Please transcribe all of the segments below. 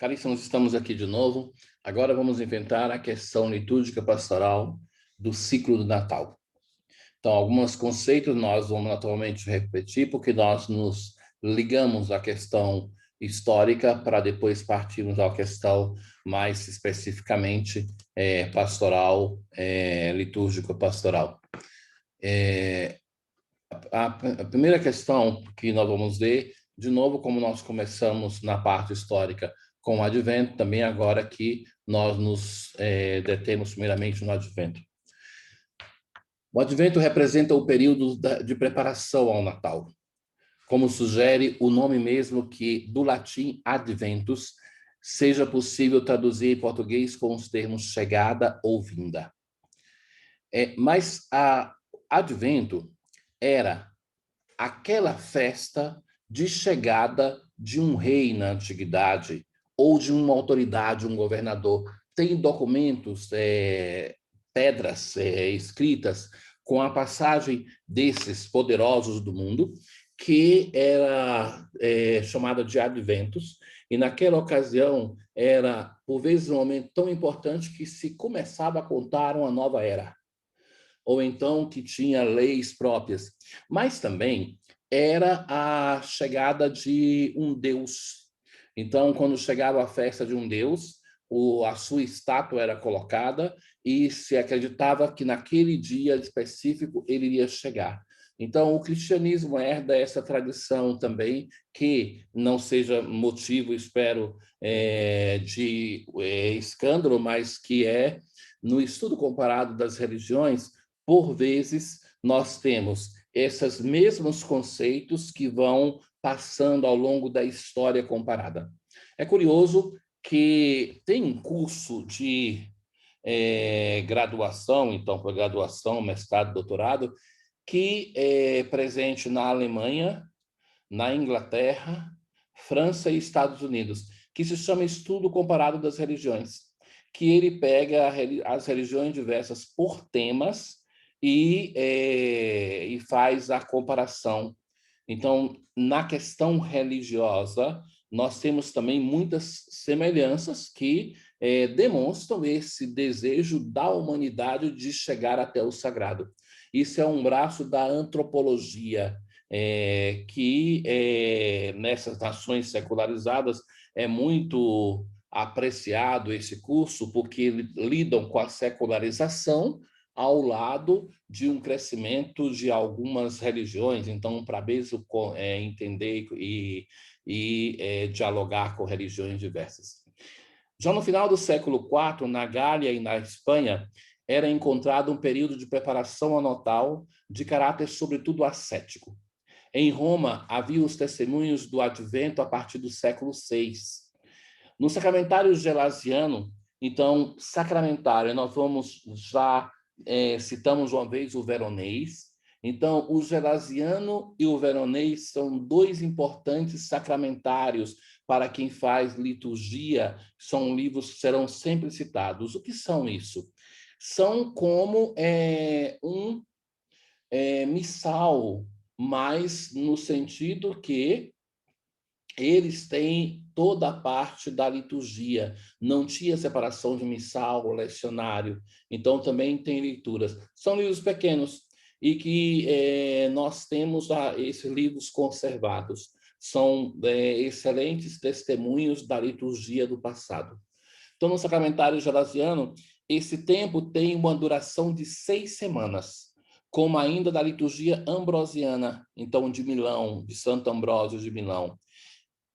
Caríssimos, estamos aqui de novo. Agora vamos inventar a questão litúrgica pastoral do ciclo do Natal. Então, alguns conceitos nós vamos naturalmente repetir, porque nós nos ligamos à questão histórica para depois partirmos à questão mais especificamente pastoral, litúrgico-pastoral. A primeira questão que nós vamos ver, de novo, como nós começamos na parte histórica com o Advento, também agora que nós nos detemos primeiramente no Advento. O Advento representa o período de preparação ao Natal, como sugere o nome mesmo, que do latim adventus seja possível traduzir em português com os termos chegada ou vinda. Mas Advento era aquela festa de chegada de um rei na antiguidade ou de uma autoridade, um governador. Tem documentos, pedras escritas com a passagem desses poderosos do mundo, que era chamada de Adventus, e naquela ocasião era, por vezes, um momento tão importante que se começava a contar uma nova era, ou então que tinha leis próprias, mas também era a chegada de um deus. Então, quando chegava a festa de um deus, a sua estátua era colocada e se acreditava que naquele dia específico ele iria chegar. Então, o cristianismo herda essa tradição também, que não seja motivo, espero, de escândalo, mas que no estudo comparado das religiões, por vezes, nós temos esses mesmos conceitos que vão passando ao longo da história comparada. É curioso que tem um curso de graduação, então, para graduação, mestrado, doutorado, que é presente na Alemanha, na Inglaterra, França e Estados Unidos, que se chama Estudo Comparado das Religiões, que ele pega as religiões diversas por temas e faz a comparação. Então, na questão religiosa, nós temos também muitas semelhanças que demonstram esse desejo da humanidade de chegar até o sagrado. Isso é um braço da antropologia, que nessas nações secularizadas é muito apreciado esse curso, porque lidam com a secularização ao lado de um crescimento de algumas religiões. Então, para mesmo entender e dialogar com religiões diversas. Já no final do século IV, na Gália e na Espanha, era encontrado um período de preparação ao Natal de caráter, sobretudo, ascético. Em Roma, havia os testemunhos do Advento a partir do século VI. No sacramentário gelasiano, então, sacramentário, nós vamos já, citamos uma vez o veronês. Então, o gelasiano e o veronês são dois importantes sacramentários para quem faz liturgia, são livros que serão sempre citados. O que são isso? São como um missal, mas no sentido que eles têm toda a parte da liturgia. Não tinha separação de missal ou lecionário. Então, também tem leituras. São livros pequenos e que nós temos esses livros conservados. São excelentes testemunhos da liturgia do passado. Então, no sacramentário gelasiano, esse tempo tem uma duração de 6 semanas, como ainda da liturgia ambrosiana, então de Milão, de Santo Ambrósio de Milão,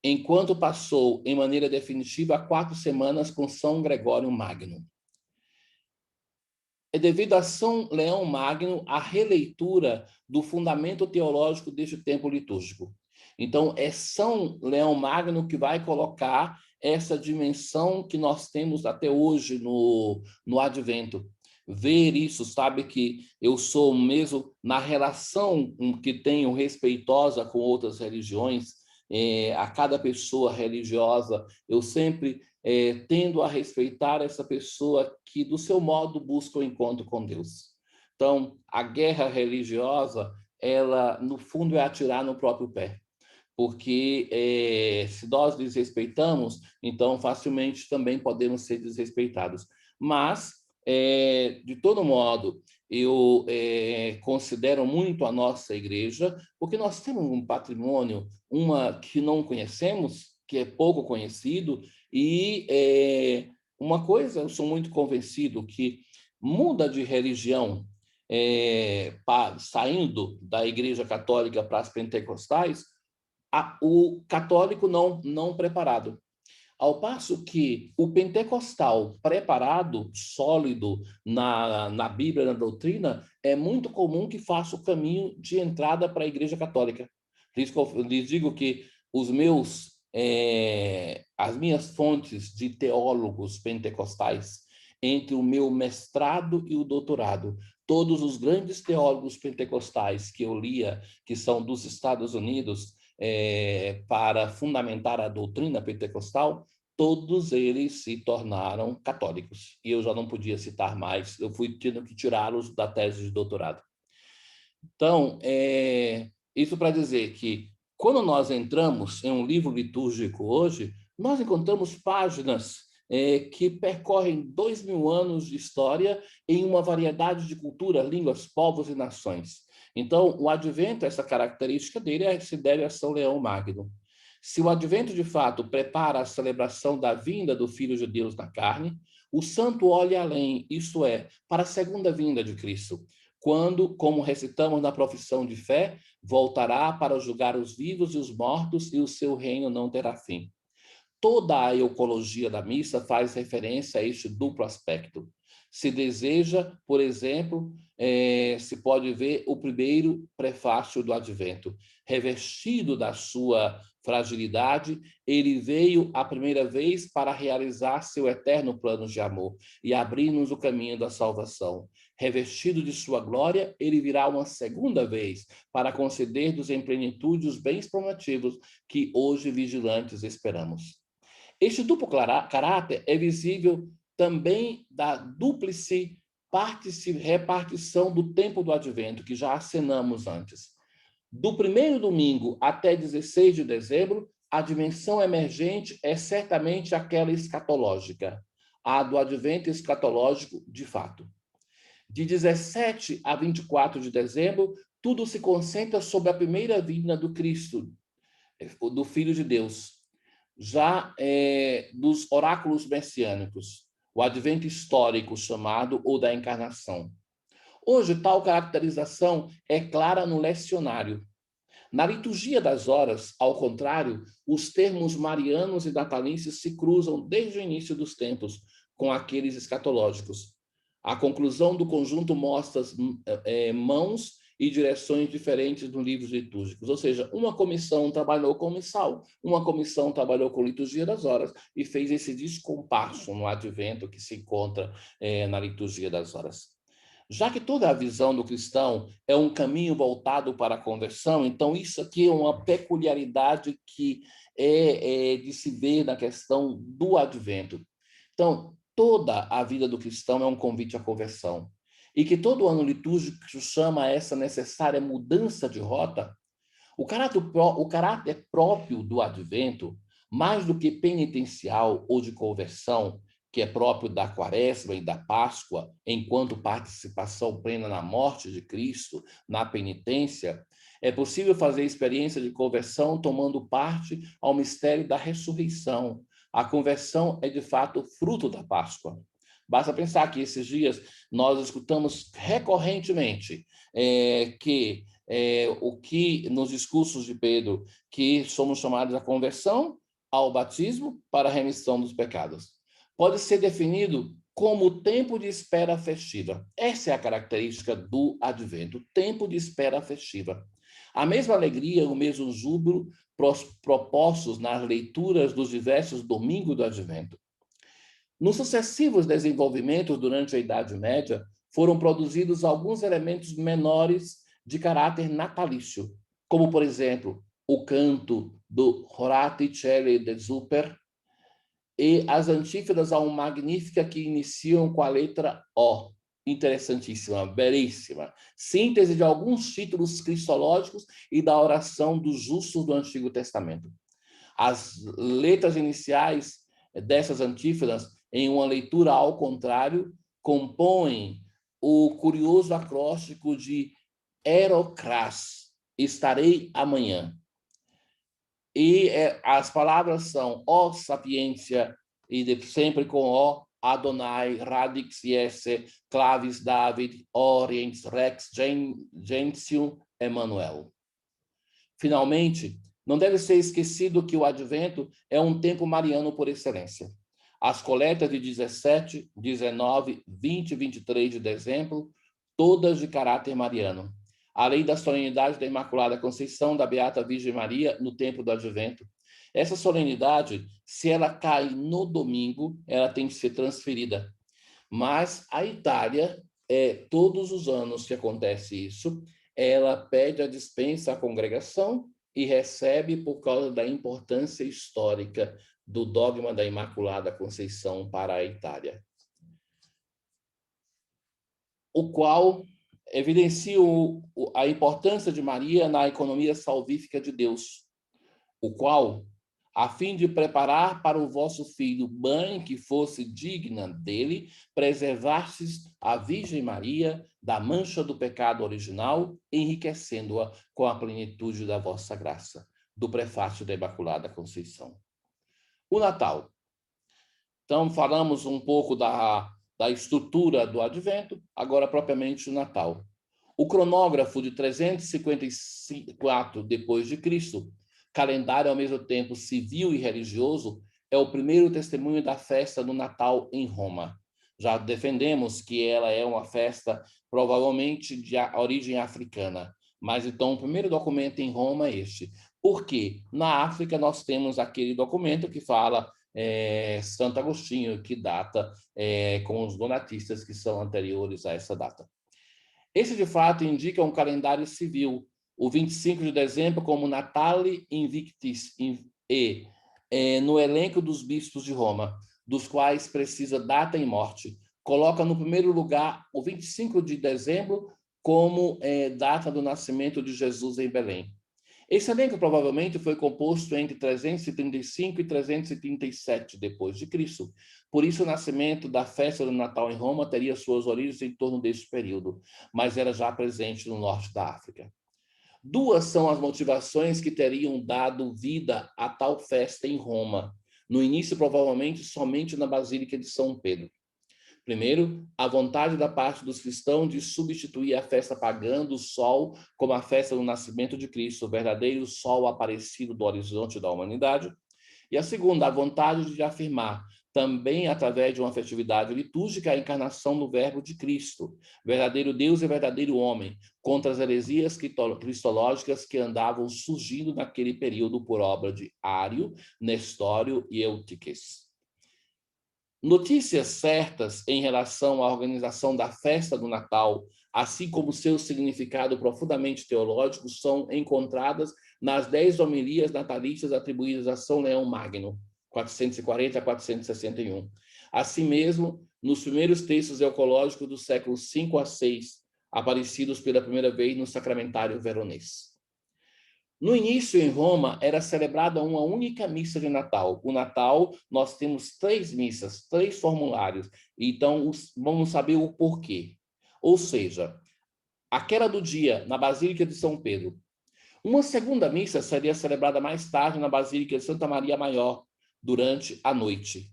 enquanto passou em maneira definitiva 4 semanas com São Gregório Magno. É devido a São Leão Magno a releitura do fundamento teológico deste tempo litúrgico. Então, é São Leão Magno que vai colocar essa dimensão que nós temos até hoje no Advento. Ver isso, sabe que eu sou mesmo, na relação que tenho respeitosa com outras religiões, a cada pessoa religiosa, eu sempre tendo a respeitar essa pessoa que, do seu modo, busca o encontro com Deus. Então, a guerra religiosa, ela, no fundo, é atirar no próprio pé. porque se nós desrespeitamos, então facilmente também podemos ser desrespeitados. Mas, de todo modo, eu considero muito a nossa igreja, porque nós temos um patrimônio, uma que não conhecemos, que é pouco conhecido, e uma coisa, eu sou muito convencido que muda de religião, saindo da Igreja Católica para as pentecostais, o católico não preparado. Ao passo que o pentecostal preparado, sólido na Bíblia, na doutrina, é muito comum que faça o caminho de entrada para a Igreja Católica. Por isso que eu lhes digo que as minhas fontes de teólogos pentecostais, entre o meu mestrado e o doutorado, todos os grandes teólogos pentecostais que eu lia, que são dos Estados Unidos, para fundamentar a doutrina pentecostal, todos eles se tornaram católicos. E eu já não podia citar mais, eu fui tendo que tirá-los da tese de doutorado. Então, isso para dizer que, quando nós entramos em um livro litúrgico hoje, nós encontramos páginas que percorrem 2000 anos de história em uma variedade de culturas, línguas, povos e nações. Então, o advento, essa característica dele se deve a São Leão Magno. Se o advento, de fato, prepara a celebração da vinda do Filho de Deus na carne, o santo olha além, isto é, para a segunda vinda de Cristo, quando, como recitamos na profissão de fé, voltará para julgar os vivos e os mortos, e o seu reino não terá fim. Toda a eucologia da missa faz referência a este duplo aspecto. Se deseja, por exemplo, se pode ver o primeiro prefácio do Advento. Revestido da sua fragilidade, ele veio a primeira vez para realizar seu eterno plano de amor e abrir-nos o caminho da salvação. Revestido de sua glória, ele virá uma segunda vez para conceder-nos em plenitude os bens prometidos que hoje vigilantes esperamos. Este duplo caráter é visível também da dúplice repartição do tempo do advento, que já acenamos antes. Do primeiro domingo até 16 de dezembro, a dimensão emergente é certamente aquela escatológica, a do advento escatológico de fato. De 17 a 24 de dezembro, tudo se concentra sobre a primeira vinda do Cristo, do Filho de Deus, já dos oráculos messiânicos, o advento histórico chamado ou da encarnação. Hoje, tal caracterização é clara no lecionário. Na liturgia das horas, ao contrário, os termos marianos e natalícios se cruzam desde o início dos tempos com aqueles escatológicos. A conclusão do conjunto mostra mãos e direções diferentes nos livros litúrgicos. Ou seja, uma comissão trabalhou com missal, uma comissão trabalhou com liturgia das horas e fez esse descompasso no advento que se encontra na liturgia das horas. Já que toda a visão do cristão é um caminho voltado para a conversão, então isso aqui é uma peculiaridade que é de se ver na questão do advento. Então, toda a vida do cristão é um convite à conversão. E que todo ano litúrgico chama a essa necessária mudança de rota, o caráter próprio do advento, mais do que penitencial ou de conversão, que é próprio da Quaresma e da Páscoa, enquanto participação plena na morte de Cristo, na penitência, é possível fazer experiência de conversão tomando parte ao mistério da ressurreição. A conversão é, de fato, fruto da Páscoa. Basta pensar que esses dias nós escutamos recorrentemente que o que nos discursos de Pedro, que somos chamados à conversão, ao batismo para a remissão dos pecados. Pode ser definido como tempo de espera festiva. Essa é a característica do advento, tempo de espera festiva. A mesma alegria, o mesmo júbilo propostos nas leituras dos diversos domingos do advento. Nos sucessivos desenvolvimentos durante a Idade Média, foram produzidos alguns elementos menores de caráter natalício, como, por exemplo, o canto do Horati Coeli de Super e as antífonas a um Magnífica que iniciam com a letra O, interessantíssima, belíssima. Síntese de alguns títulos cristológicos e da oração dos justos do Antigo Testamento. As letras iniciais dessas antífonas, em uma leitura ao contrário, compõem o curioso acróstico de Erocras, estarei amanhã. E as palavras são ó sapiência, e sempre com ó, Adonai, radix esse, clavis David, oriens rex gentium Emmanuel. Finalmente, não deve ser esquecido que o Advento é um tempo mariano por excelência. As coletas de 17, 19, 20 e 23 de dezembro, todas de caráter mariano. Além da solenidade da Imaculada Conceição da Beata Virgem Maria no tempo do Advento. Essa solenidade, se ela cai no domingo, ela tem que ser transferida. Mas a Itália, todos os anos que acontece isso, ela pede a dispensa à congregação e recebe por causa da importância histórica do dogma da Imaculada Conceição para a Itália. O qual evidencia a importância de Maria na economia salvífica de Deus, o qual, a fim de preparar para o vosso filho mãe que fosse digna dele, preservastes a Virgem Maria da mancha do pecado original, enriquecendo-a com a plenitude da vossa graça. Do prefácio da Imaculada Conceição. O Natal. Então, falamos um pouco da estrutura do Advento, agora propriamente o Natal. O cronógrafo de 354 depois de Cristo, calendário ao mesmo tempo civil e religioso, é o primeiro testemunho da festa do Natal em Roma. Já defendemos que ela é uma festa provavelmente de origem africana, mas então o primeiro documento em Roma é este. Porque na África nós temos aquele documento que fala Santo Agostinho, que data com os donatistas que são anteriores a essa data. Esse, de fato, indica um calendário civil, o 25 de dezembro como Natale Invictis, e no elenco dos bispos de Roma, dos quais precisa data e morte, coloca no primeiro lugar o 25 de dezembro como data do nascimento de Jesus em Belém. Esse elenco provavelmente foi composto entre 335 e 337 depois de Cristo. Por isso, o nascimento da festa do Natal em Roma teria suas origens em torno deste período, mas era já presente no norte da África. Duas são as motivações que teriam dado vida a tal festa em Roma. No início, provavelmente, somente na Basílica de São Pedro. Primeiro, a vontade da parte dos cristãos de substituir a festa pagã do sol como a festa do nascimento de Cristo, o verdadeiro sol aparecido do horizonte da humanidade. E a segunda, a vontade de afirmar, também através de uma festividade litúrgica, a encarnação do Verbo de Cristo, verdadeiro Deus e verdadeiro homem, contra as heresias cristológicas que andavam surgindo naquele período por obra de Ário, Nestório e Eutiques. Notícias certas em relação à organização da festa do Natal, assim como seu significado profundamente teológico, são encontradas nas 10 homilias natalícias atribuídas a São Leão Magno, 440 a 461. Assim mesmo, nos primeiros textos ecológicos dos séculos 5 a 6, aparecidos pela primeira vez no Sacramentário Veronês. No início, em Roma, era celebrada uma única missa de Natal. O Natal, nós temos 3 missas, 3 formulários. Então, vamos saber o porquê. Ou seja, aquela do dia, na Basílica de São Pedro. Uma segunda missa seria celebrada mais tarde na Basílica de Santa Maria Maior, durante a noite.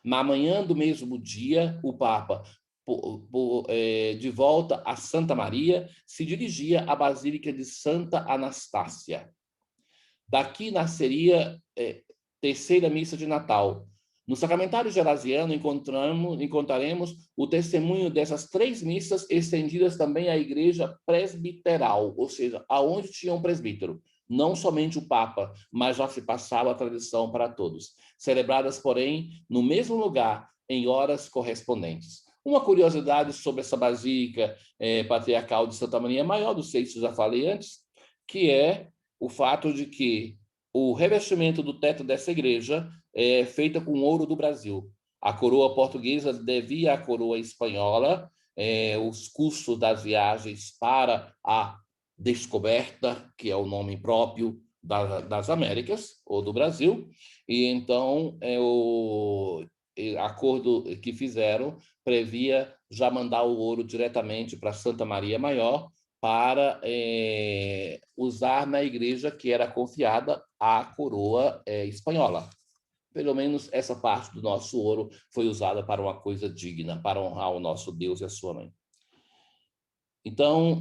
Na manhã do mesmo dia, o Papa, de volta a Santa Maria, se dirigia à Basílica de Santa Anastácia. Daqui nasceria terceira missa de Natal. No Sacramentário Gelasiano encontraremos o testemunho dessas 3 missas estendidas também à igreja presbiteral, ou seja, aonde tinha um presbítero. Não somente o Papa, mas já se passava a tradição para todos. Celebradas, porém, no mesmo lugar, em horas correspondentes. Uma curiosidade sobre essa Basílica Patriarcal de Santa Maria Maior, dos 6 que eu já falei antes, que é o fato de que o revestimento do teto dessa igreja é feita com ouro do Brasil. A coroa portuguesa devia à coroa espanhola os custos das viagens para a descoberta, que é o nome próprio das Américas, ou do Brasil, e então o acordo que fizeram previa já mandar o ouro diretamente para Santa Maria Maior para usar na igreja que era confiada à coroa espanhola. Pelo menos essa parte do nosso ouro foi usada para uma coisa digna, para honrar o nosso Deus e a sua mãe. Então,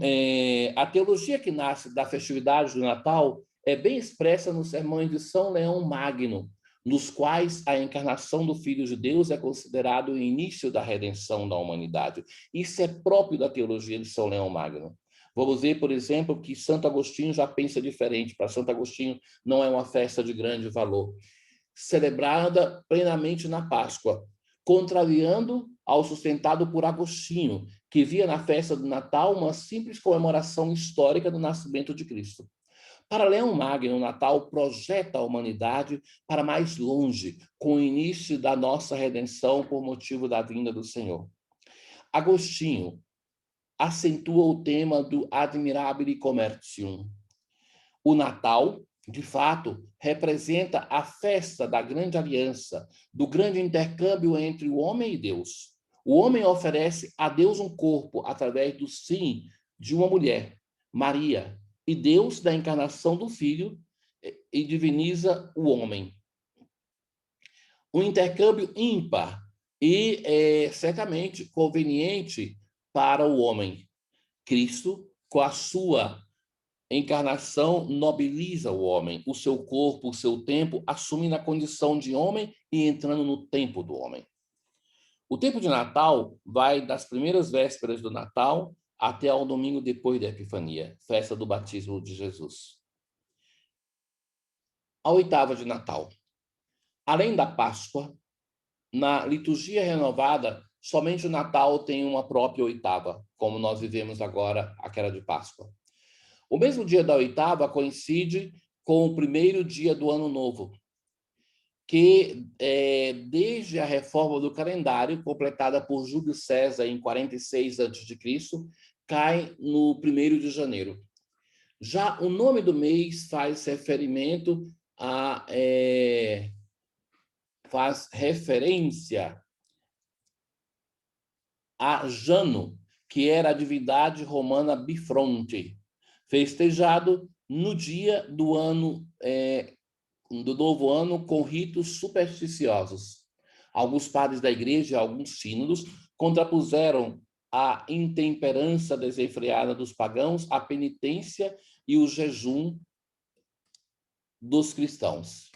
a teologia que nasce da festividade do Natal é bem expressa nos sermões de São Leão Magno, nos quais a encarnação do Filho de Deus é considerado o início da redenção da humanidade. Isso é próprio da teologia de São Leão Magno. Vamos ver, por exemplo, que Santo Agostinho já pensa diferente. Para Santo Agostinho, não é uma festa de grande valor, celebrada plenamente na Páscoa, contrariando ao sustentado por Agostinho, que via na festa do Natal uma simples comemoração histórica do nascimento de Cristo. Para Leão Magno, o Natal projeta a humanidade para mais longe, com o início da nossa redenção por motivo da vinda do Senhor. Agostinho acentua o tema do admirabile commercium. O Natal, de fato, representa a festa da grande aliança, do grande intercâmbio entre o homem e Deus. O homem oferece a Deus um corpo através do sim de uma mulher, Maria, e Deus, da encarnação do Filho, e diviniza o homem. Um intercâmbio ímpar e certamente conveniente para o homem. Cristo, com a sua encarnação, nobiliza o homem. O seu corpo, o seu tempo, assume na condição de homem e entrando no tempo do homem. O tempo de Natal vai das primeiras vésperas do Natal até ao domingo depois da Epifania, festa do batismo de Jesus. A oitava de Natal. Além da Páscoa, na liturgia renovada, somente o Natal tem uma própria oitava, como nós vivemos agora, aquela de Páscoa. O mesmo dia da oitava coincide com o primeiro dia do Ano Novo, que desde a reforma do calendário, completada por Júlio César em 46 a.C., cai no 1º de janeiro. Já o nome do mês faz referência a Jano, que era a divindade romana Bifronte, festejado no dia do novo ano com ritos supersticiosos. Alguns padres da igreja, alguns sínodos, contrapuseram a intemperança desenfreada dos pagãos, a penitência e o jejum dos cristãos.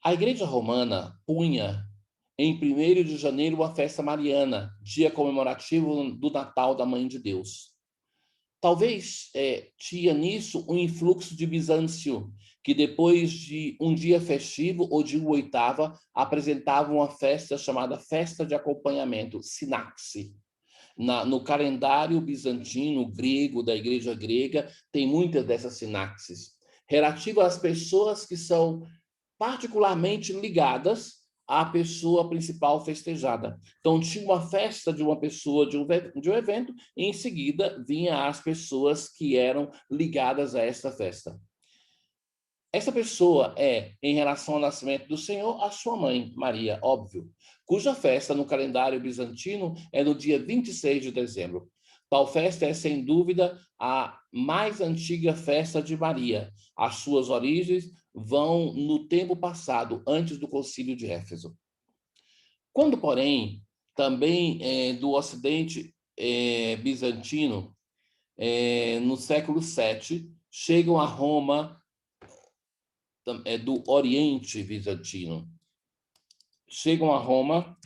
A igreja romana punha em 1º de janeiro a festa mariana, dia comemorativo do Natal da Mãe de Deus. Talvez tinha nisso um influxo de Bizâncio, que depois de um dia festivo ou de uma oitava, apresentava uma festa chamada Festa de Acompanhamento, Sinaxe. No calendário bizantino, grego, da igreja grega, tem muitas dessas sinaxes, relativas às pessoas que são particularmente ligadas à pessoa principal festejada. Então, tinha uma festa de uma pessoa, de um evento, e em seguida vinha as pessoas que eram ligadas a esta festa. Essa pessoa em relação ao nascimento do Senhor, a sua mãe, Maria, óbvio, cuja festa no calendário bizantino é no dia 26 de dezembro. Tal festa é, sem dúvida, a mais antiga festa de Maria. As suas origens vão no tempo passado, antes do Concílio de Éfeso. Quando, porém, também do Ocidente bizantino, no século VII, chegam a Roma do Oriente bizantino. Chegam a Roma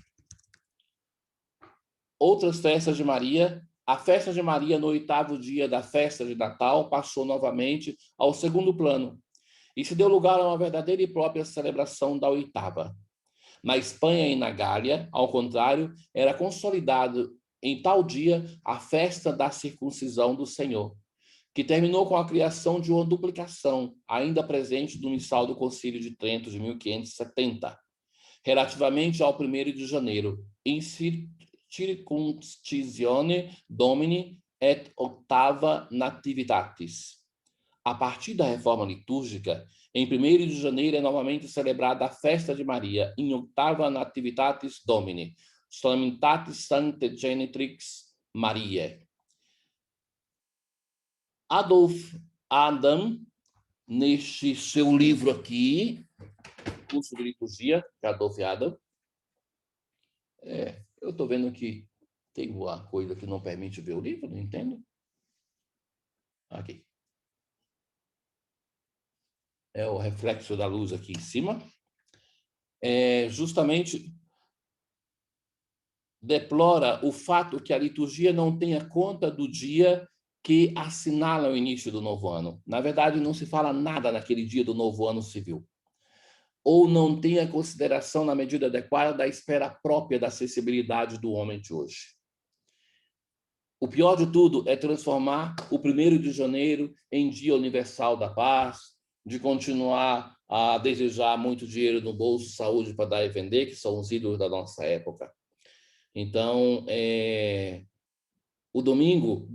outras festas de Maria. A festa de Maria, no 8º dia da festa de Natal, passou novamente ao segundo plano e se deu lugar a uma verdadeira e própria celebração da oitava. Na Espanha e na Gália, ao contrário, era consolidado em tal dia a festa da circuncisão do Senhor, que terminou com a criação de uma duplicação, ainda presente no missal do Concílio de Trento de 1570, relativamente ao 1º de janeiro, circumcisione Domini et octava nativitatis. A partir da reforma litúrgica, em 1º de janeiro é novamente celebrada a festa de Maria, em octava nativitatis Domini, solemnitatis sancte genitrix Mariae. Adolf Adam, neste seu livro aqui, Curso de Liturgia, de Adolf Adam, eu estou vendo que tem uma coisa que não permite ver o livro, não entendo. Aqui. É o reflexo da luz aqui em cima. Justamente deplora o fato que a liturgia não tenha conta do dia que assinala o início do novo ano. Na verdade, não se fala nada naquele dia do novo ano civil. Ou não tem a consideração na medida adequada da espera própria da acessibilidade do homem de hoje. O pior de tudo é transformar o 1º de janeiro em Dia Universal da Paz, de continuar a desejar muito dinheiro no bolso, saúde para dar e vender, que são os ídolos da nossa época. Então, o domingo,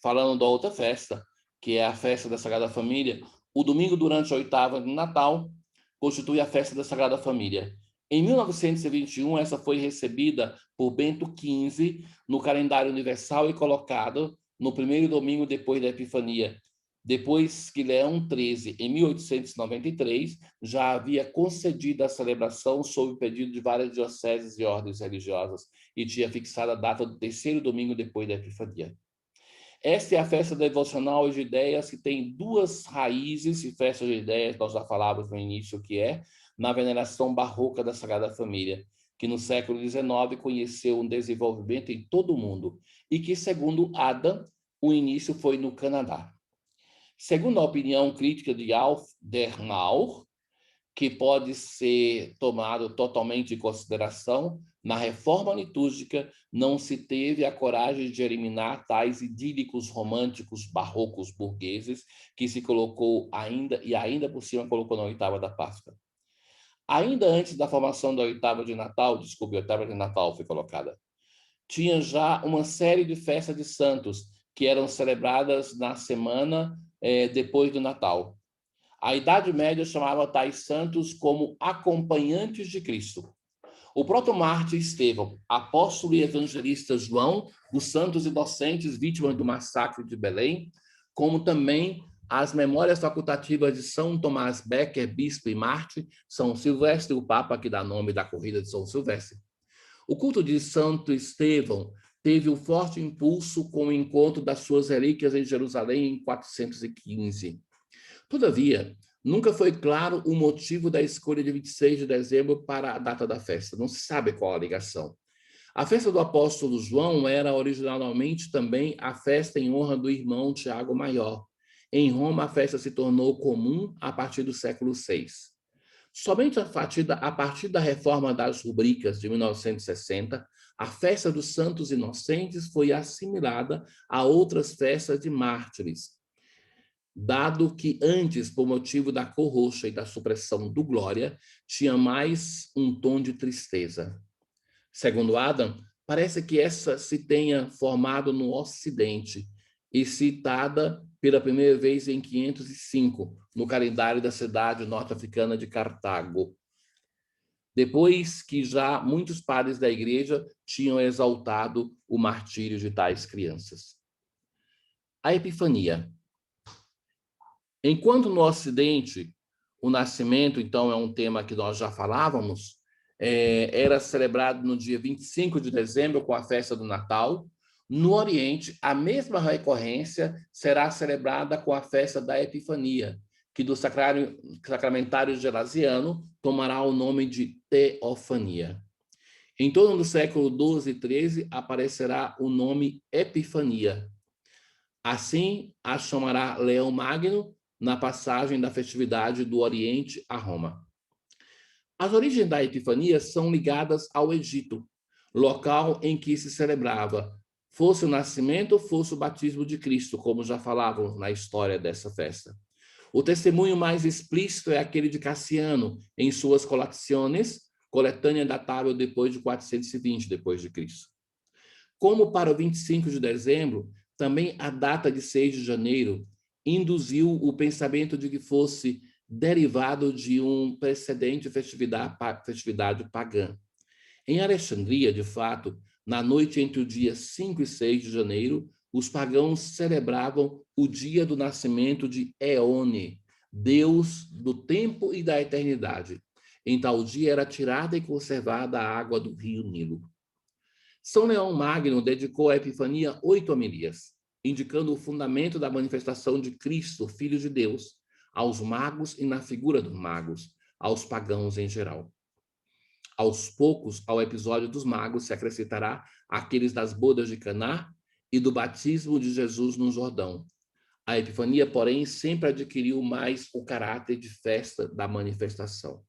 falando da outra festa, que é a festa da Sagrada Família, o domingo durante a 8ª de Natal constitui a festa da Sagrada Família. Em 1921, essa foi recebida por Bento XV no calendário universal e colocada no 1º domingo depois da Epifania, depois que Leão XIII, em 1893, já havia concedido a celebração sob pedido de várias dioceses e ordens religiosas e tinha fixado a data do 3º domingo depois da Epifania. Esta é a festa devocional de ideias que tem 2 raízes, e festa de ideias nós já falávamos no início, que é na veneração barroca da Sagrada Família, que no século XIX conheceu um desenvolvimento em todo o mundo e que, segundo Adam, o início foi no Canadá. Segundo a opinião crítica de Alf Dernauer, que pode ser tomado totalmente em consideração, na reforma litúrgica não se teve a coragem de eliminar tais idílicos românticos barrocos burgueses que se colocou ainda por cima colocou na 8ª da Páscoa. Ainda antes da formação da 8ª de Natal, a 8ª de Natal foi colocada, tinha já uma série de festas de santos que eram celebradas na semana depois do Natal. A Idade Média chamava tais santos como acompanhantes de Cristo. O protomártir Estevão, apóstolo e evangelista João, os santos inocentes vítimas do massacre de Belém, como também as memórias facultativas de São Tomás Becker, bispo e mártir, São Silvestre, o Papa que dá nome da corrida de São Silvestre. O culto de Santo Estevão teve um forte impulso com o encontro das suas relíquias em Jerusalém em 415. Todavia, nunca foi claro o motivo da escolha de 26 de dezembro para a data da festa. Não se sabe qual a ligação. A festa do apóstolo João era originalmente também a festa em honra do irmão Tiago Maior. Em Roma, a festa se tornou comum a partir do século VI. Somente a partir da reforma das rubricas de 1960, a festa dos Santos Inocentes foi assimilada a outras festas de mártires, dado que antes, por motivo da cor roxa e da supressão do glória, tinha mais um tom de tristeza. Segundo Adam, parece que essa se tenha formado no Ocidente e citada pela primeira vez em 505, no calendário da cidade norte-africana de Cartago, depois que já muitos padres da igreja tinham exaltado o martírio de tais crianças. A Epifania. Enquanto no Ocidente o nascimento, então, é um tema que nós já falávamos, era celebrado no dia 25 de dezembro com a festa do Natal. No Oriente, a mesma recorrência será celebrada com a festa da Epifania, que do sacramentário gelasiano tomará o nome de Teofania. Em torno do século XII e XIII aparecerá o nome Epifania. Assim, a chamará Leão Magno na passagem da festividade do Oriente a Roma. As origens da Epifania são ligadas ao Egito, local em que se celebrava, fosse o nascimento ou fosse o batismo de Cristo, como já falávamos na história dessa festa. O testemunho mais explícito é aquele de Cassiano, em suas Collectiones, coletânea datável depois de 420 depois de Cristo. Como para o 25 de dezembro, também a data de 6 de janeiro induziu o pensamento de que fosse derivado de um precedente festividade pagã. Em Alexandria, de fato, na noite entre o dia 5 e 6 de janeiro, os pagãos celebravam o dia do nascimento de Eone, deus do tempo e da eternidade. Em tal dia era tirada e conservada a água do rio Nilo. São Leão Magno dedicou à Epifania 8 homilias, indicando o fundamento da manifestação de Cristo, Filho de Deus, aos magos e na figura dos magos, aos pagãos em geral. Aos poucos, ao episódio dos magos se acrescentará aqueles das bodas de Caná e do batismo de Jesus no Jordão. A Epifania, porém, sempre adquiriu mais o caráter de festa da manifestação.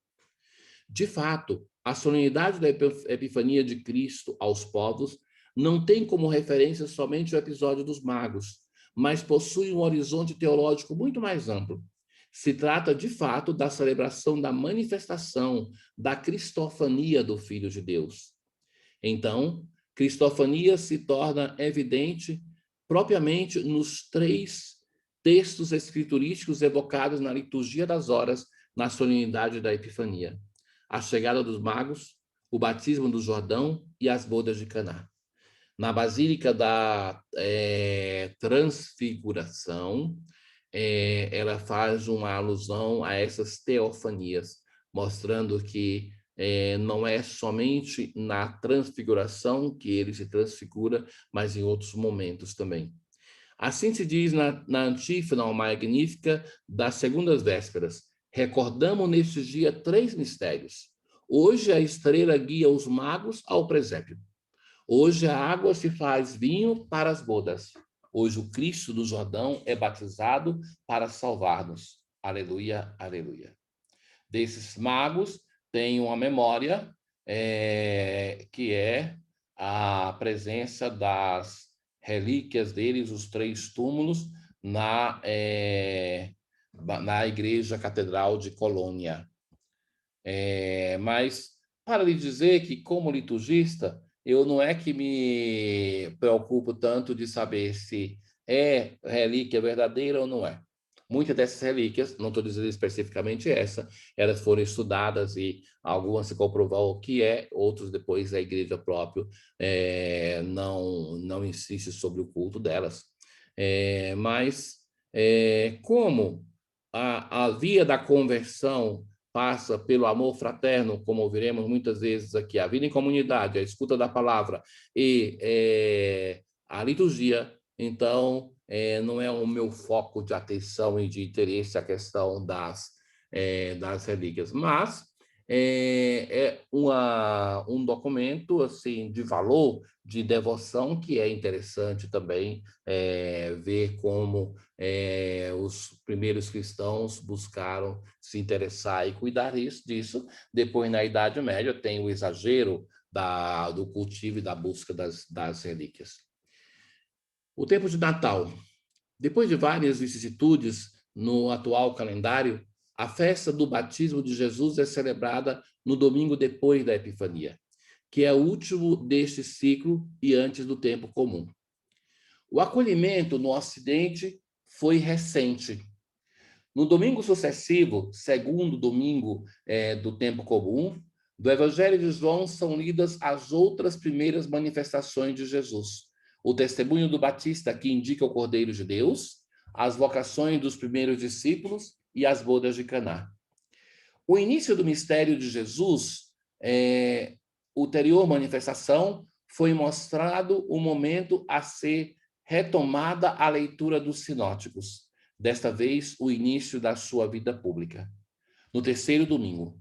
De fato, a solenidade da Epifania de Cristo aos povos não tem como referência somente o episódio dos magos, mas possui um horizonte teológico muito mais amplo. Se trata, de fato, da celebração da manifestação da cristofania do Filho de Deus. Então, cristofania se torna evidente propriamente nos 3 textos escriturísticos evocados na liturgia das horas na solenidade da Epifania: a chegada dos magos, o batismo do Jordão e as bodas de Caná. Na Basílica da Transfiguração, ela faz uma alusão a essas teofanias, mostrando que não é somente na transfiguração que ele se transfigura, mas em outros momentos também. Assim se diz na antífona magnífica das segundas vésperas: recordamos neste dia 3 mistérios. Hoje a estrela guia os magos ao presépio. Hoje a água se faz vinho para as bodas. Hoje o Cristo do Jordão é batizado para salvar-nos. Aleluia, aleluia. Desses magos tem uma memória que é a presença das relíquias deles, os 3 túmulos, na Igreja Catedral de Colônia. Mas, para lhe dizer que, como liturgista, eu não é que me preocupo tanto de saber se é relíquia verdadeira ou não é. Muitas dessas relíquias, não estou dizendo especificamente essa, elas foram estudadas e algumas se comprovou que é, outros depois a igreja própria não insiste sobre o culto delas. Mas como a via da conversão passa pelo amor fraterno, como ouviremos muitas vezes aqui, a vida em comunidade, a escuta da palavra e a liturgia, então não é o meu foco de atenção e de interesse a questão das relíquias, mas um documento assim de valor, de devoção, que é interessante também ver como os primeiros cristãos buscaram se interessar e cuidar disso. Depois, na Idade Média, tem o exagero do cultivo e da busca das relíquias. O tempo de Natal. Depois de várias vicissitudes no atual calendário, a festa do batismo de Jesus é celebrada no domingo depois da Epifania, que é o último deste ciclo e antes do tempo comum. O acolhimento no Ocidente foi recente. No domingo sucessivo, segundo domingo do tempo comum, do Evangelho de João são lidas as outras primeiras manifestações de Jesus. O testemunho do Batista, que indica o Cordeiro de Deus, as vocações dos primeiros discípulos e as bodas de Caná. O início do mistério de Jesus, ulterior manifestação, foi mostrado o momento a ser retomada a leitura dos sinóticos. Desta vez, o início da sua vida pública. No terceiro domingo.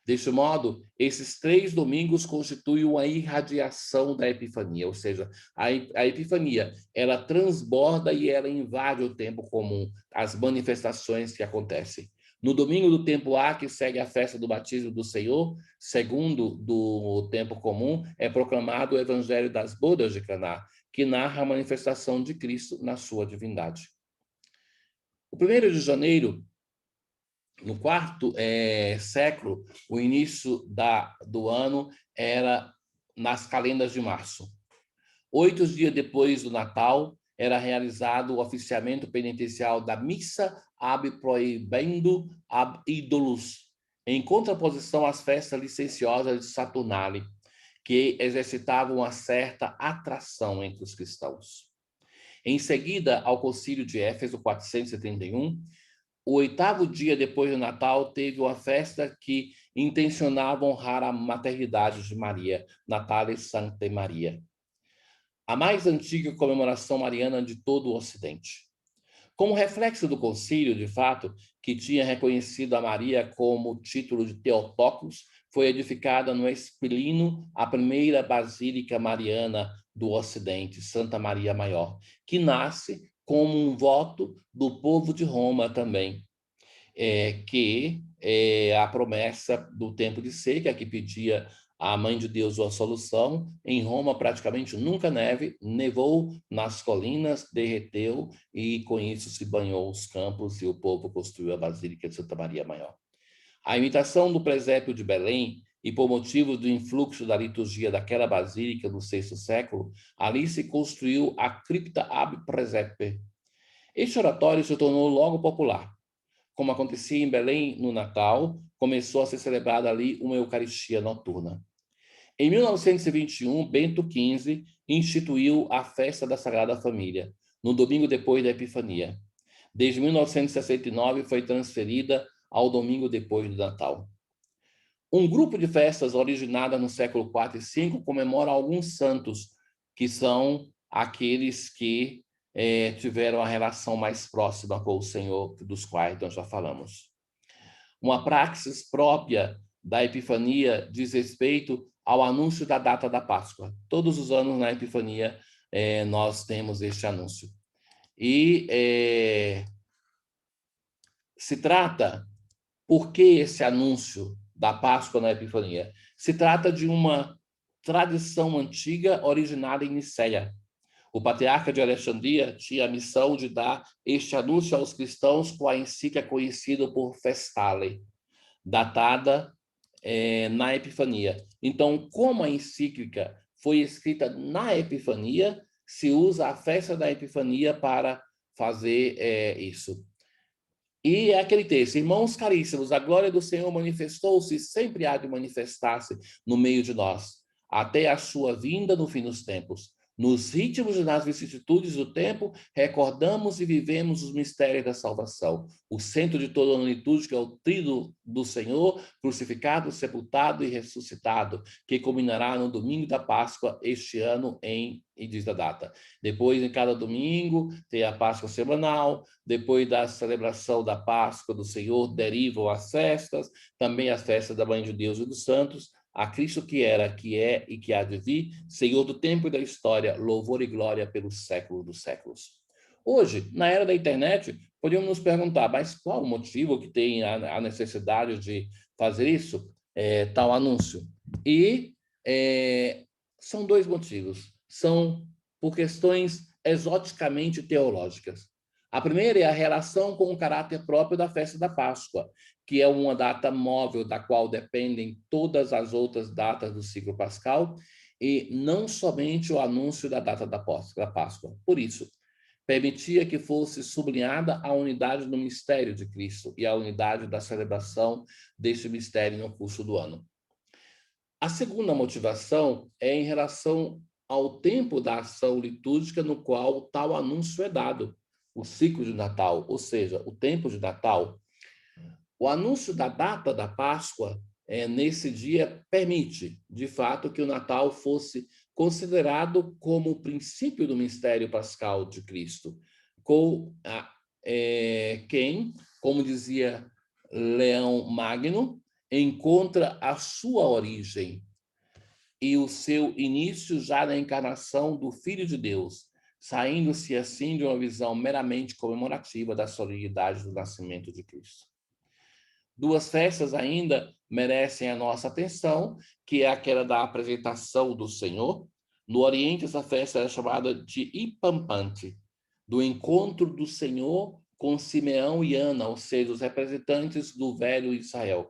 Deste modo, esses 3 domingos constituem uma irradiação da Epifania, ou seja, a Epifania, ela transborda e ela invade o tempo comum, as manifestações que acontecem. No domingo do tempo A, que segue a festa do batismo do Senhor, segundo do tempo comum, é proclamado o Evangelho das bodas de Caná, que narra a manifestação de Cristo na sua divindade. O 1º de janeiro, no 4º século, o início do ano era nas calendas de março. 8 dias depois do Natal, era realizado o oficiamento penitencial da missa ab proibendo ab ídolos, em contraposição às festas licenciosas de Saturnale, que exercitavam uma certa atração entre os cristãos. Em seguida, ao Concílio de Éfeso, 431, o 8º dia depois do Natal, teve uma festa que intencionava honrar a maternidade de Maria, Natalis Sanctae Maria, a mais antiga comemoração mariana de todo o Ocidente. Como reflexo do concílio, de fato, que tinha reconhecido a Maria como título de Theotokos, foi edificada no Esquilino a primeira basílica mariana do Ocidente, Santa Maria Maior, que nasce como um voto do povo de Roma também, que é a promessa do tempo de seca, que pedia à Mãe de Deus uma solução. Em Roma, praticamente nunca nevou nas colinas, derreteu, e com isso se banhou os campos e o povo construiu a Basílica de Santa Maria Maior. A imitação do presépio de Belém, e por motivo do influxo da liturgia daquela basílica no VI século, ali se construiu a cripta ab presepe. Este oratório se tornou logo popular. Como acontecia em Belém no Natal, começou a ser celebrada ali uma Eucaristia noturna. Em 1921, Bento XV instituiu a festa da Sagrada Família, no domingo depois da Epifania. Desde 1969, foi transferida ao domingo depois do Natal. Um grupo de festas originada no século IV e V comemora alguns santos, que são aqueles que tiveram a relação mais próxima com o Senhor, dos quais nós já falamos. Uma praxis própria da Epifania diz respeito ao anúncio da data da Páscoa. Todos os anos na Epifania nós temos este anúncio. E se trata, por que esse anúncio da Páscoa na Epifania? Se trata de uma tradição antiga originada em Nicéia. O patriarca de Alexandria tinha a missão de dar este anúncio aos cristãos com a encíclica conhecida por Festale, datada na Epifania. Então, como a encíclica foi escrita na Epifania, se usa a festa da Epifania para fazer isso. E é aquele texto: irmãos caríssimos, a glória do Senhor manifestou-se e sempre há de manifestar-se no meio de nós, até a sua vinda no fim dos tempos. Nos ritmos e nas vicissitudes do tempo, recordamos e vivemos os mistérios da salvação. O centro de toda a litúrgica é o tríduo do Senhor, crucificado, sepultado e ressuscitado, que culminará no domingo da Páscoa este ano e diz a data. Depois, em cada domingo, tem a Páscoa semanal. Depois da celebração da Páscoa do Senhor, derivam as festas, também as festas da Mãe de Deus e dos Santos, a Cristo que era, que é e que há de vir, Senhor do tempo e da história, louvor e glória pelos séculos dos séculos. Hoje, na era da internet, podemos nos perguntar, mas qual o motivo que tem a necessidade de fazer isso, tal anúncio? E são dois motivos. São por questões exoticamente teológicas. A primeira é a relação com o caráter próprio da festa da Páscoa, que é uma data móvel da qual dependem todas as outras datas do ciclo pascal, e não somente o anúncio da data da Páscoa. Por isso, permitia que fosse sublinhada a unidade do mistério de Cristo e a unidade da celebração deste mistério no curso do ano. A segunda motivação é em relação ao tempo da ação litúrgica no qual tal anúncio é dado, o ciclo de Natal, ou seja, o tempo de Natal. O anúncio da data da Páscoa nesse dia permite, de fato, que o Natal fosse considerado como o princípio do mistério pascal de Cristo, com quem, como dizia Leão Magno, encontra a sua origem e o seu início já na encarnação do Filho de Deus, saindo-se assim de uma visão meramente comemorativa da solenidade do nascimento de Cristo. Duas festas ainda merecem a nossa atenção, que é aquela da apresentação do Senhor. No Oriente, essa festa é chamada de Ipampante, do encontro do Senhor com Simeão e Ana, ou seja, os representantes do velho Israel.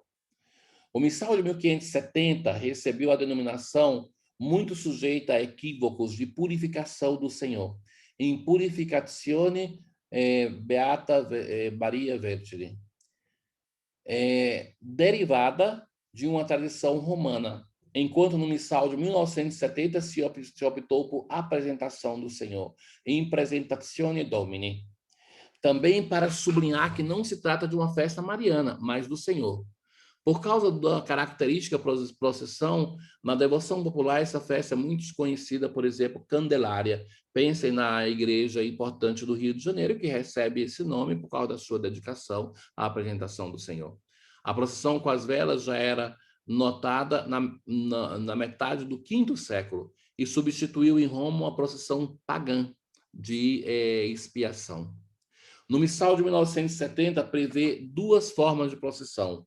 O missal de 1570 recebeu a denominação muito sujeita a equívocos de purificação do Senhor. In purificatione beata Maria Vergine. Derivada de uma tradição romana, enquanto no missal de 1970 se optou por apresentação do Senhor, in presentatione Domini. Também para sublinhar que não se trata de uma festa mariana, mas do Senhor. Por causa da característica procissão, na devoção popular, essa festa é muito conhecida, por exemplo, Candelária. Pensem na igreja importante do Rio de Janeiro, que recebe esse nome por causa da sua dedicação à apresentação do Senhor. A procissão com as velas já era notada na metade do V século e substituiu em Roma uma procissão pagã de expiação. No missal de 1970, prevê duas formas de procissão: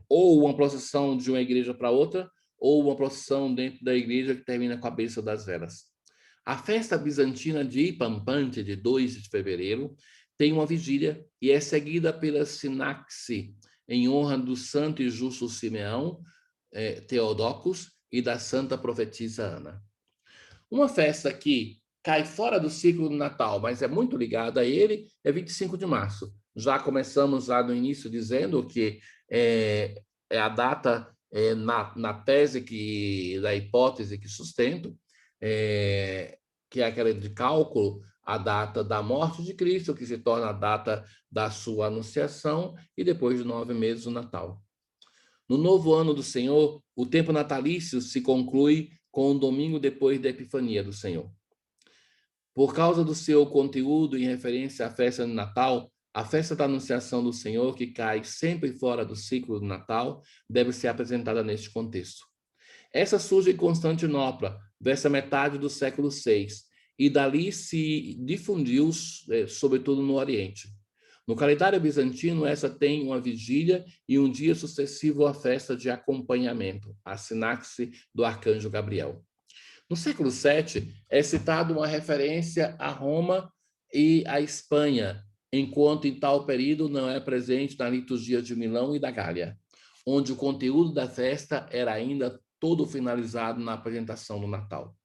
ou uma procissão de uma igreja para outra, ou uma procissão dentro da igreja que termina com a bênção das velas. A festa bizantina de Ipampante, de 2 de fevereiro, tem uma vigília e é seguida pela Sinaxe, em honra do santo e justo Simeão Teodocus e da santa profetisa Ana. Uma festa que cai fora do ciclo do Natal, mas é muito ligada a ele, é 25 de março. Já começamos lá no início dizendo que é a data, na tese da hipótese que sustento, que é aquela de cálculo, a data da morte de Cristo, que se torna a data da sua anunciação, e depois de 9 meses o Natal. No novo ano do Senhor, o tempo natalício se conclui com o domingo depois da Epifania do Senhor. Por causa do seu conteúdo em referência à festa de Natal, a festa da Anunciação do Senhor, que cai sempre fora do ciclo do Natal, deve ser apresentada neste contexto. Essa surge em Constantinopla, dessa metade do século VI, e dali se difundiu, sobretudo no Oriente. No calendário bizantino, essa tem uma vigília e um dia sucessivo à festa de acompanhamento, a sinaxe do arcanjo Gabriel. No século VII, é citada uma referência a Roma e a Espanha, enquanto em tal período não é presente na liturgia de Milão e da Gália, onde o conteúdo da festa era ainda todo finalizado na apresentação do Natal.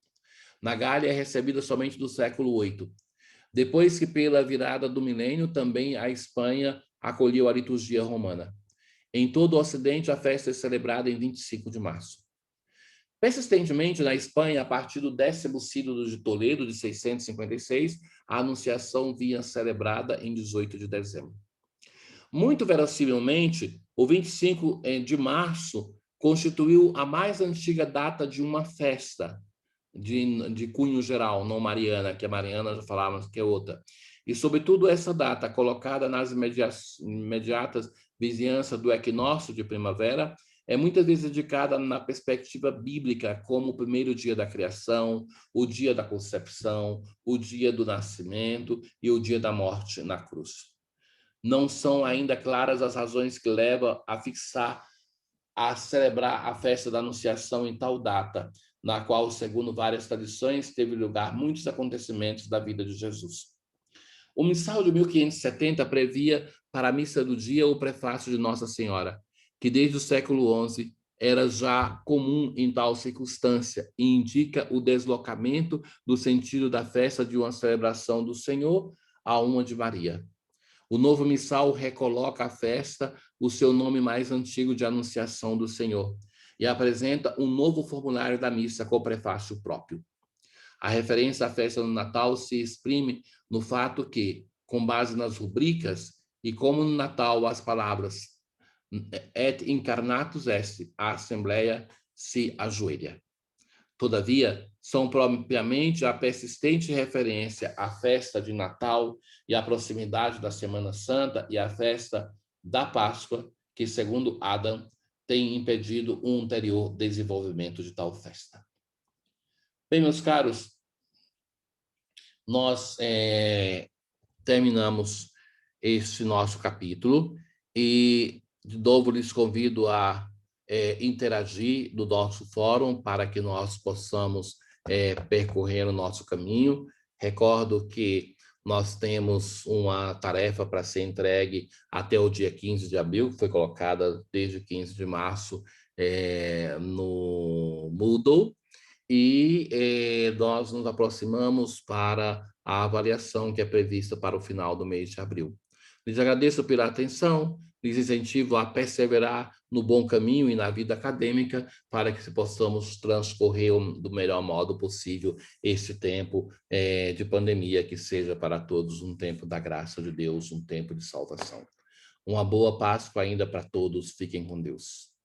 Na Gália é recebida somente do século VIII. Depois que, pela virada do milênio, também a Espanha acolheu a liturgia romana. Em todo o Ocidente, a festa é celebrada em 25 de março. Persistentemente, na Espanha, a partir do 10º Sínodo de Toledo, de 656, a Anunciação vinha celebrada em 18 de dezembro. Muito verossimelmente, o 25 de março constituiu a mais antiga data de uma festa de cunho geral, não mariana, que a mariana já falávamos que é outra. E, sobretudo, essa data, colocada nas imediatas vizinhanças do equinócio de primavera, é muitas vezes dedicada na perspectiva bíblica como o primeiro dia da criação, o dia da concepção, o dia do nascimento e o dia da morte na cruz. Não são ainda claras as razões que levam a fixar, a celebrar a festa da Anunciação em tal data, na qual, segundo várias tradições, teve lugar muitos acontecimentos da vida de Jesus. O missal de 1570 previa para a missa do dia o prefácio de Nossa Senhora, que desde o século XI era já comum em tal circunstância e indica o deslocamento do sentido da festa de uma celebração do Senhor a uma de Maria. O novo missal recoloca a festa o seu nome mais antigo de Anunciação do Senhor e apresenta um novo formulário da missa com prefácio próprio. A referência à festa do Natal se exprime no fato que, com base nas rubricas, e como no Natal as palavras et incarnatus est, a Assembleia se ajoelha. Todavia, são propriamente a persistente referência à festa de Natal e à proximidade da Semana Santa e à festa da Páscoa que, segundo Adam, tem impedido um anterior desenvolvimento de tal festa. Bem, meus caros, nós terminamos este nosso capítulo e, de novo, lhes convido a interagir no nosso fórum para que nós possamos percorrer o nosso caminho. Recordo que nós temos uma tarefa para ser entregue até o dia 15 de abril, que foi colocada desde 15 de março no Moodle, e nós nos aproximamos para a avaliação que é prevista para o final do mês de abril. Lhes agradeço pela atenção, lhes incentivo a perseverar no bom caminho e na vida acadêmica para que possamos transcorrer do melhor modo possível esse tempo de pandemia, que seja para todos um tempo da graça de Deus, um tempo de salvação. Uma boa Páscoa ainda para todos. Fiquem com Deus.